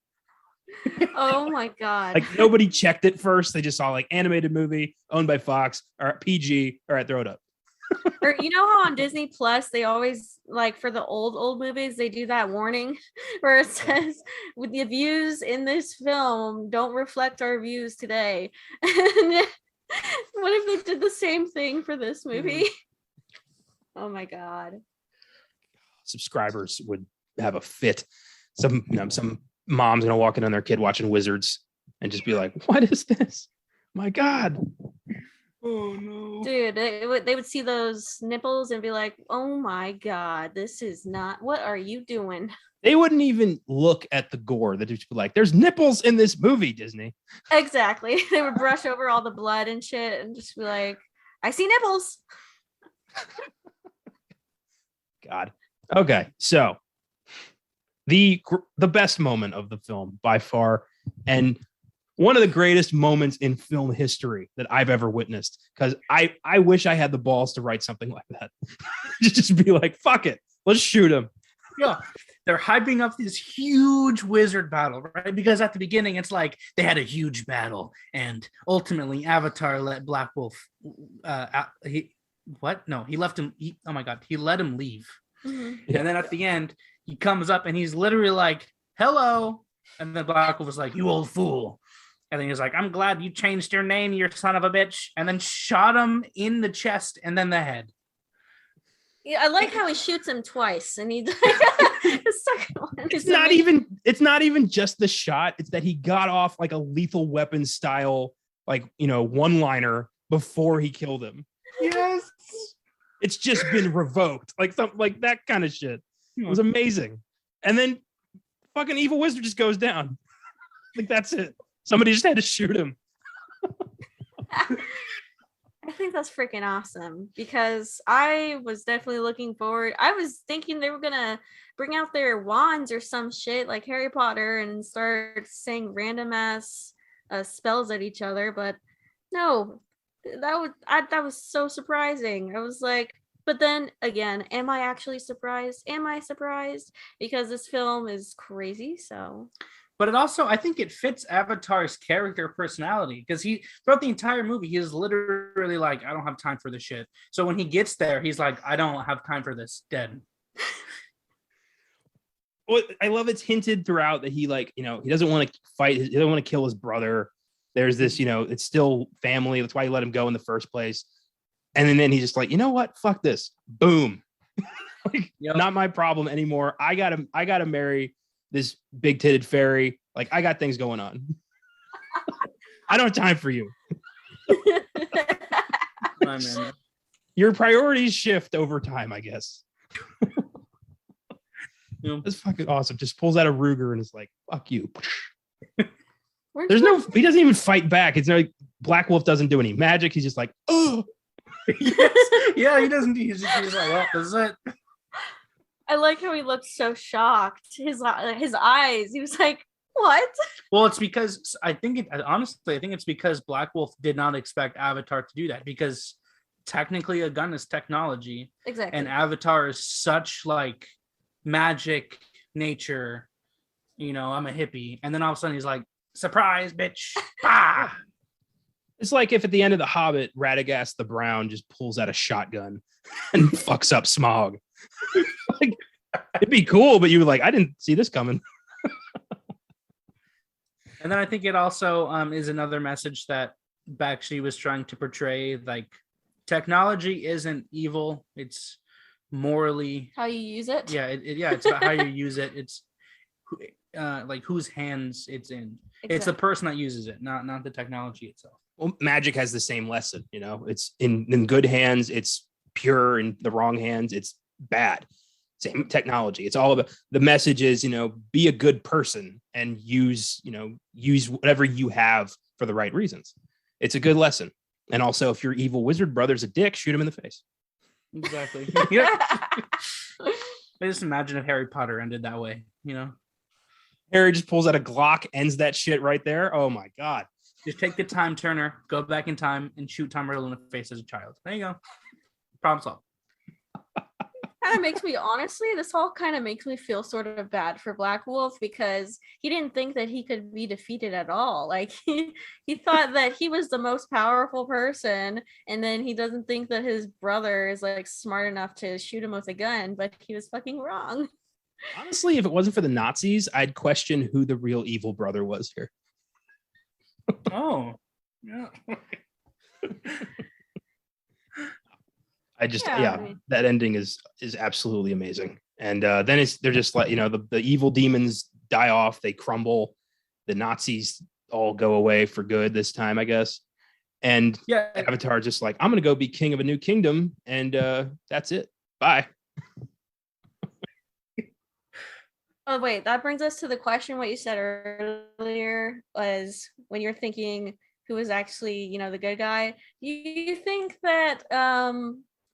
Oh my god. Like, nobody checked it first. They just saw like animated movie owned by Fox or PG. All right, throw it up. Or you know how on Disney Plus they always, like, for the old movies, they do that warning where it says with the views in this film don't reflect our views today. And what if they did the same thing for this movie? Oh my god. Subscribers would have a fit. Some mom's gonna walk in on their kid watching Wizards and just be like, what is this? My god. Oh no. Dude, they would see those nipples and be like, oh my god, this is not, what are you doing? They wouldn't even look at the gore. They'd just be like, there's nipples in this movie, Disney. Exactly. They would brush over all the blood and shit and just be like, I see nipples. God. Okay, so the best moment of the film by far, and one of the greatest moments in film history that I've ever witnessed, because I wish I had the balls to write something like that. Just be like, fuck it, let's shoot him. Yeah, they're hyping up this huge wizard battle, right? Because at the beginning, it's like they had a huge battle, and ultimately Avatar let Black Wolf. He left him. Oh my god, he let him leave. Mm-hmm. Yeah. And then at the end, he comes up and he's literally like, "Hello," and then Black Wolf was like, "You old fool." And then he's like, "I'm glad you changed your name, you son of a bitch," and then shot him in the chest and then the head. Yeah, I like how he shoots him twice, and he the second one. It's not even just the shot. It's that he got off like a Lethal Weapon style, like, one-liner before he killed him. Yes, it's just been revoked, like something like that kind of shit. It was amazing. And then fucking evil wizard just goes down. Like, that's it. Somebody just had to shoot him. I think that's freaking awesome, because I was definitely looking forward. I was thinking they were gonna bring out their wands or some shit like Harry Potter and start saying random ass spells at each other, but no, that was so surprising. I was like, but then again, am I actually surprised? Am I surprised? Because this film is crazy, so. but it also, I think it fits Avatar's character personality, because he, throughout the entire movie, he is literally like, I don't have time for this shit. So when he gets there, he's like, I don't have time for this, dead. Well, I love it's hinted throughout that he, like, he doesn't want to fight. He doesn't want to kill his brother. There's this, it's still family. That's why he let him go in the first place. And then he's just like, you know what? Fuck this. Boom. Like, Yep. Not my problem anymore. I gotta marry this big-titted fairy. Like, I got things going on. I don't have time for you. My man. Your priorities shift over time, I guess. Yeah. That's fucking awesome. Just pulls out a Ruger and is like, "Fuck you." Where'd There's you no. He doesn't even fight back. It's no. Black Wolf doesn't do any magic. He's just like, "Oh." Yes. Yeah, he doesn't. He's like, well, this is it. I like how he looked so shocked. His eyes. He was like, "What?" Well, it's because I think it's because Black Wolf did not expect Avatar to do that, because technically a gun is technology, Exactly. and Avatar is such like magic nature. You know, I'm a hippie, and then all of a sudden he's like, "Surprise, bitch!" Bah! It's like if at the end of The Hobbit, Radagast the Brown just pulls out a shotgun and fucks up Smaug. Like, it'd be cool, but you were like, I didn't see this coming. And then I think it also is another message that Bakshi was trying to portray. Like, technology isn't evil; it's morally. How you use it? Yeah, it's about how you use it. It's like whose hands it's in. It's the person that uses it, not the technology itself. Well, magic has the same lesson, you know. It's in good hands, it's pure. In the wrong hands, it's bad. Same technology. It's all about the message is, you know, be a good person and use whatever you have for the right reasons. It's a good lesson. And also, if your evil wizard brother's a dick, shoot him in the face. Exactly. Yeah. I just imagine if Harry Potter ended that way, you know. Harry just pulls out a Glock, ends that shit right there. Oh my god. Just take the time turner, go back in time, and shoot Tom Riddle in the face as a child. There you go. Problem solved. Kind of makes me, honestly, this all kind of makes me feel sort of bad for Black Wolf, because he didn't think that he could be defeated at all. Like he thought that he was the most powerful person, and then he doesn't think that his brother is like smart enough to shoot him with a gun, but he was fucking wrong. Honestly, if it wasn't for the Nazis, I'd question who the real evil brother was here. Oh, yeah. I just I mean, that ending is absolutely amazing. And then they're just like, you know, the evil demons die off, they crumble, the Nazis all go away for good this time, I guess. And Yeah. Avatar just like, I'm gonna go be king of a new kingdom, and that's it. Bye. Oh wait, that brings us to the question. What you said earlier was, when you're thinking who was actually, you know, the good guy, do you think that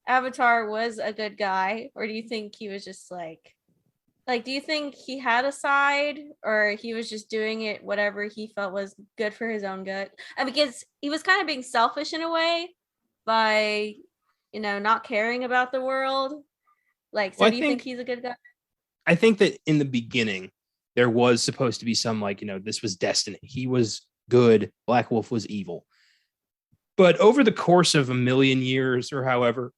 Avatar was a good guy, or do you think he was just like do you think he had a side, or he was just doing it whatever he felt was good for his own good? And because he was kind of being selfish in a way by, you know, not caring about the world. Like, so Well, do you think he's a good guy? I think that in the beginning, there was supposed to be some, like, you know, this was destiny. He was good. Black Wolf was evil. But over the course of 1,000,000 years or however,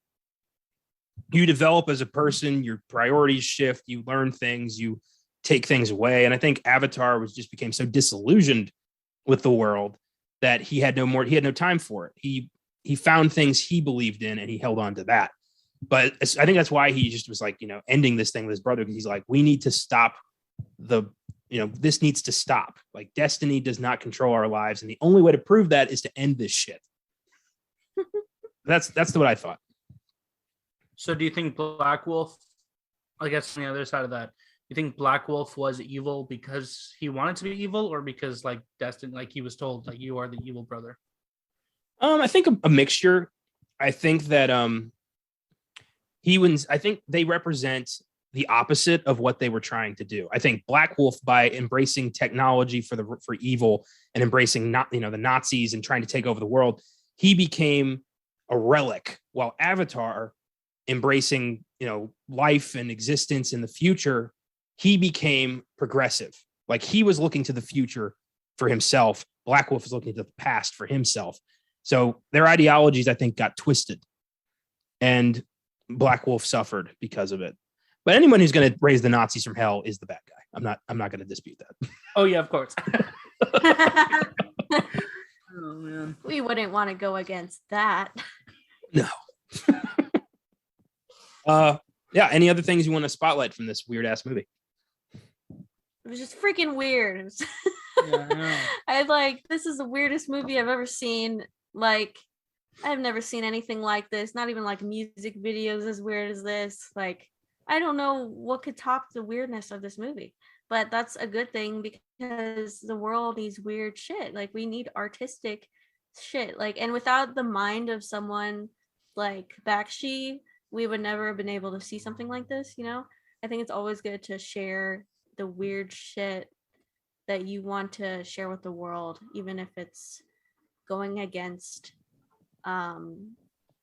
you develop as a person, your priorities shift, you learn things, you take things away. And I think Avatar became so disillusioned with the world that he had no time for it. He found things he believed in, and he held on to that. But I think that's why he just was like, you know, ending this thing with his brother, because he's like, we need to stop this needs to stop. Like, destiny does not control our lives. And the only way to prove that is to end this shit. That's what I thought. So do you think Black Wolf, I guess on the other side of that, you think Black Wolf was evil because he wanted to be evil, or because like destined, like he was told, like, you are the evil brother? I think a mixture. I think that I think they represent the opposite of what they were trying to do. I think Black Wolf, by embracing technology for evil and embracing the Nazis and trying to take over the world, he became a relic, while Avatar, embracing, you know, life and existence in the future, he became progressive. Like, he was looking to the future for himself. Black Wolf was looking to the past for himself. So their ideologies, I think, got twisted, and Black Wolf suffered because of it. But anyone who's going to raise the Nazis from hell is the bad guy. I'm not going to dispute that. Oh yeah, of course. Oh man, We wouldn't want to go against that. No. Yeah. Any other things you want to spotlight from this weird ass movie? It was just freaking weird. yeah, I know. This is the weirdest movie I've ever seen. Like, I've never seen anything like this. Not even like music videos as weird as this. Like, I don't know what could top the weirdness of this movie. But that's a good thing because the world needs weird shit. Like, we need artistic shit. Like, and without the mind of someone like Bakshi, we would never have been able to see something like this, you know? I think it's always good to share the weird shit that you want to share with the world, even if it's going against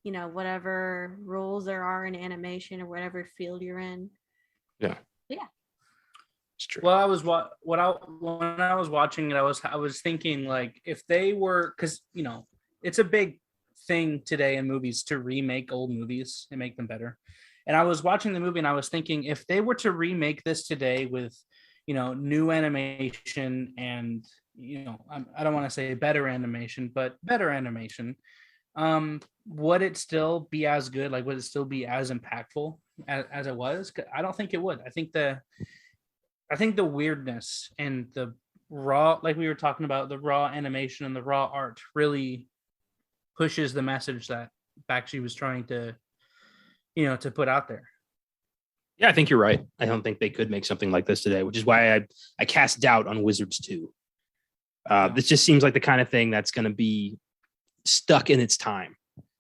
whatever rules there are in animation or whatever field you're in. Yeah. Yeah. It's true. Well, when I was watching it, I was thinking, like, if they were, because it's a big thing today in movies to remake old movies and make them better. And I was watching the movie and I was thinking, if they were to remake this today with new animation and I don't want to say better animation, but better animation, would it still be as good? Like, would it still be as impactful as it was? I don't think it would. I think the weirdness and the raw, like we were talking about, the raw animation and the raw art really pushes the message that Bakshi was trying to put out there. Yeah, I think you're right. I don't think they could make something like this today, which is why I cast doubt on Wizards 2. This just seems like the kind of thing that's going to be stuck in its time,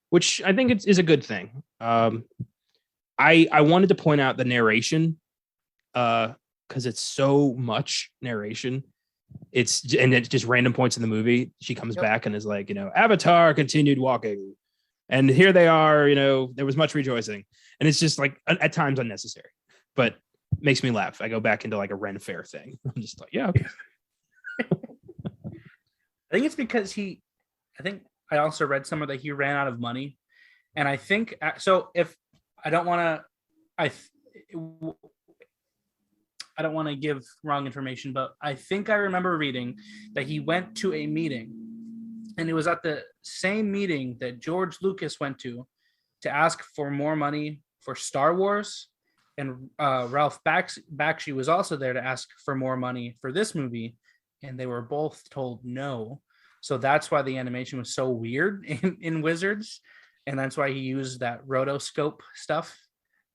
which I think is a good thing. I wanted to point out the narration because it's so much narration. It's just random points in the movie. She comes back and is like, Avatar continued walking. And here they are, there was much rejoicing. And it's just like at times unnecessary, but makes me laugh. I go back into like a Ren Fair thing. I'm just like, yeah. Okay. I think it's because I think I also read somewhere that he ran out of money. And I think, so if I don't want to give wrong information, but I think I remember reading that he went to a meeting, and it was at the same meeting that George Lucas went to ask for more money for Star Wars. And Ralph Bakshi was also there to ask for more money for this movie. And they were both told no. So that's why the animation was so weird in Wizards. And that's why he used that rotoscope stuff,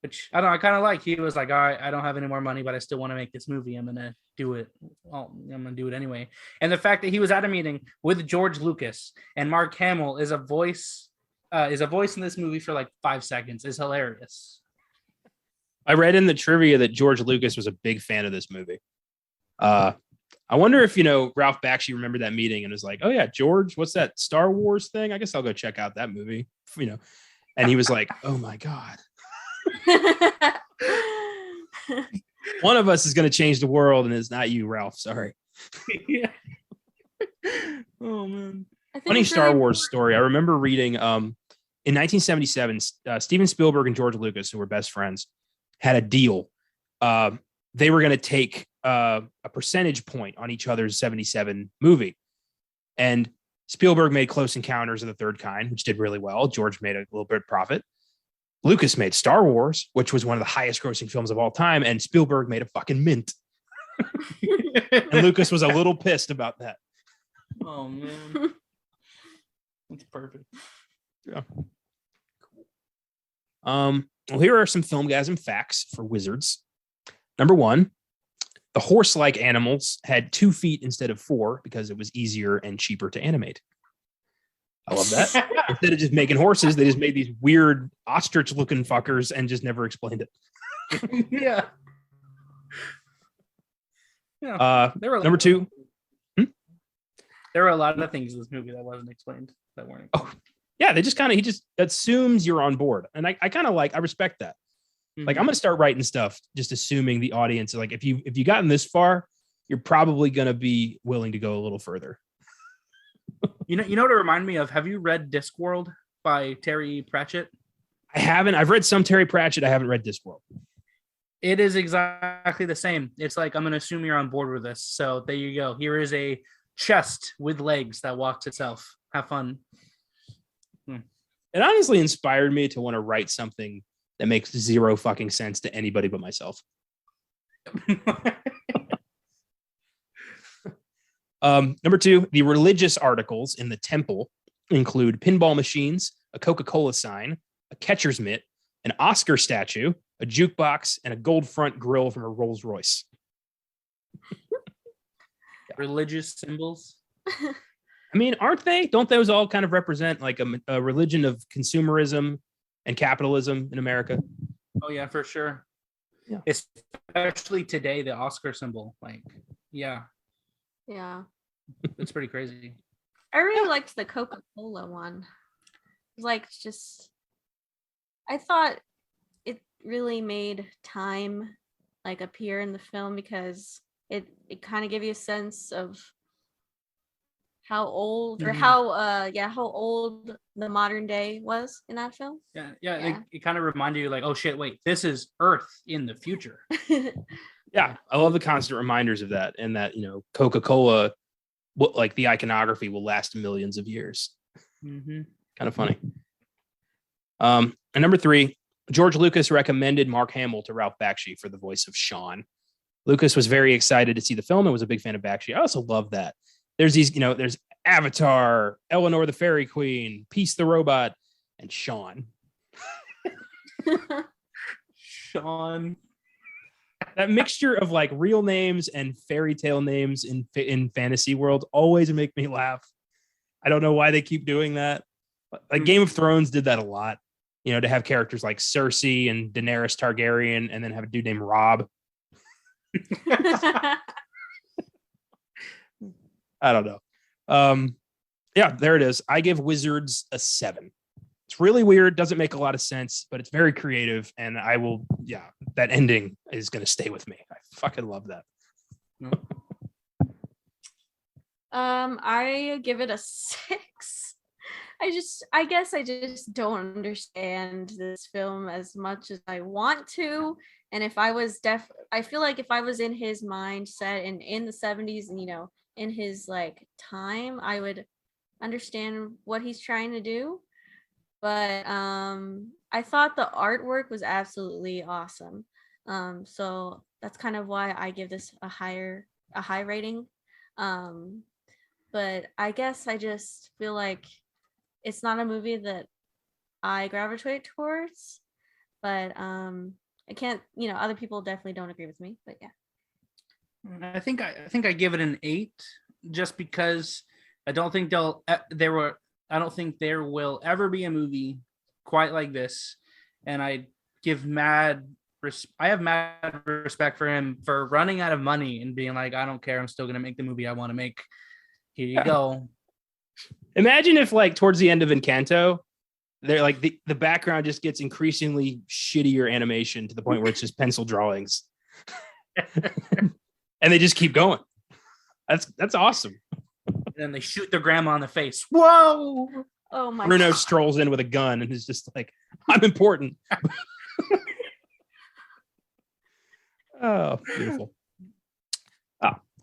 which I don't know, I kind of like. He was like, all right, I don't have any more money, but I still want to make this movie. I'm going to do it. Well, I'm going to do it anyway. And the fact that he was at a meeting with George Lucas and Mark Hamill is a voice in this movie for like 5 seconds is hilarious. I read in the trivia that George Lucas was a big fan of this movie. I wonder if, Ralph Bakshi remembered that meeting and was like, oh yeah, George, what's that Star Wars thing? I guess I'll go check out that movie, and he was like, oh my God. One of us is going to change the world and it's not you, Ralph. Sorry. Yeah. Oh man. Funny Star Wars story. I remember reading in 1977, Steven Spielberg and George Lucas, who were best friends, had a deal. They were going to take a percentage point on each other's 77 movie. And Spielberg made Close Encounters of the Third Kind, which did really well. George made a little bit of profit. Lucas made Star Wars, which was one of the highest grossing films of all time. And Spielberg made a fucking mint. And Lucas was a little pissed about that. Oh, man. That's perfect. Yeah. Well, here are some Filmgazm facts for Wizards. Number 1, the horse-like animals had 2 feet instead of 4 because it was easier and cheaper to animate. I love that. Instead of just making horses, they just made these weird ostrich-looking fuckers and just never explained it. Yeah. There were number 2. There were a lot of things in this movie that wasn't explained, that weren't explained. Oh, yeah. They just he just assumes you're on board. And I kind of I respect that. Mm-hmm. Like, I'm going to start writing stuff just assuming the audience, like, if you gotten this far, you're probably going to be willing to go a little further. You know what it reminded me of? Have you read Discworld by Terry Pratchett? I haven't. I've read some Terry Pratchett. I haven't read Discworld. It is exactly the same. It's like, I'm going to assume you're on board with this. So there you go. Here is a chest with legs that walks itself. Have fun. It honestly inspired me to want to write something that makes zero fucking sense to anybody but myself. Number 2, the religious articles in the temple include pinball machines, a Coca-Cola sign, a catcher's mitt, an Oscar statue, a jukebox, and a gold front grill from a Rolls Royce. Religious symbols. I mean, aren't they? Don't those all kind of represent like a religion of consumerism and capitalism in America? Oh yeah, for sure. Yeah. Especially today, the Oscar symbol. Like, yeah, Yeah. it's pretty crazy. I really liked the Coca-Cola one. It was like just I thought it really made time like appear in the film because it kind of gave you a sense of how old or how old the modern day was in that film. Yeah. It kind of reminded you like, oh shit, wait, this is Earth in the future. Yeah, I love the constant reminders of that, and that, you know, Coca-Cola, like the iconography will last millions of years. Mm-hmm. Kind of funny. And number 3, George Lucas recommended Mark Hamill to Ralph Bakshi for the voice of Sean. Lucas was very excited to see the film and was a big fan of Bakshi. I also love that. There's these, you know, there's Avatar, Eleanor the Fairy Queen, Peace the Robot, and Sean. Sean. That mixture of like real names and fairy tale names in fantasy world always make me laugh. I don't know why they keep doing that. Like Game of Thrones did that a lot, you know, to have characters like Cersei and Daenerys Targaryen, and then have a dude named Rob. I don't know. Yeah, there it is. I give Wizards a 7. It's really weird, doesn't make a lot of sense, but it's very creative, and I will, that ending is going to stay with me. I fucking love that. I give it a 6. I guess I just don't understand this film as much as I want to. And if I was I feel like if I was in his mindset and in the 70s and, you know, in his like time, I would understand what he's trying to do. But I thought the artwork was absolutely awesome. So that's kind of why I give this a high rating. But I guess I just feel like it's not a movie that I gravitate towards. But I can't, you know, other people definitely don't agree with me. But yeah. I think I give it an 8 just because I don't think I don't think there will ever be a movie quite like this, and I have mad respect for him for running out of money and being like, I don't care, I'm still gonna make the movie I want to make. Here you go. Imagine if, like, towards the end of Encanto, they're like the background just gets increasingly shittier animation to the point where it's just pencil drawings, and they just keep going. That's awesome. And then they shoot their grandma in the face. Whoa! Oh my Bruno God. strolls in with a gun and is just like, I'm important. Oh, beautiful.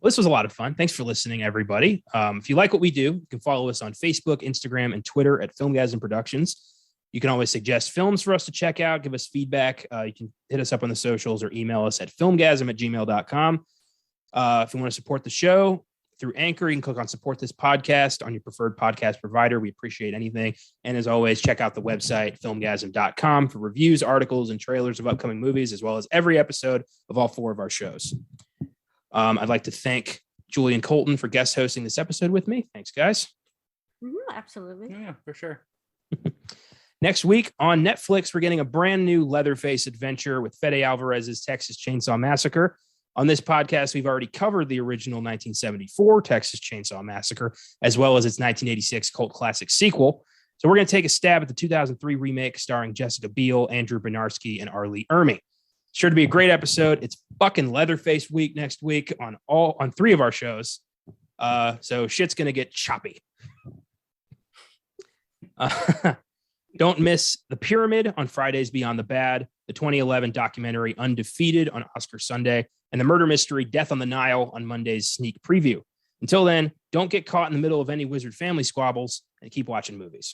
This was a lot of fun. Thanks for listening, everybody. If you like what we do, you can follow us on Facebook, Instagram, and Twitter at Filmgazm Productions. You can always suggest films for us to check out, give us feedback. You can hit us up on the socials or email us at filmgasm@gmail.com. If you want to support the show through Anchor, you can click on support this podcast on your preferred podcast provider. We appreciate anything. And as always, check out the website, filmgasm.com, for reviews, articles, and trailers of upcoming movies, as well as every episode of all 4 of our shows. I'd like to thank Julie and Colton for guest hosting this episode with me. Thanks, guys. Absolutely. Yeah, for sure. Next week on Netflix, we're getting a brand new Leatherface adventure with Fede Alvarez's Texas Chainsaw Massacre. On this podcast, we've already covered the original 1974 Texas Chainsaw Massacre, as well as its 1986 cult classic sequel. So we're going to take a stab at the 2003 remake starring Jessica Biel, Andrew Bernarski, and Arlie Ermey. Sure to be a great episode. It's fucking Leatherface week next week on 3 of our shows. So shit's going to get choppy. Don't miss The Pyramid on Fridays Beyond the Bad, the 2011 documentary Undefeated on Oscar Sunday, and the murder mystery Death on the Nile on Monday's sneak preview. Until then, don't get caught in the middle of any wizard family squabbles and keep watching movies.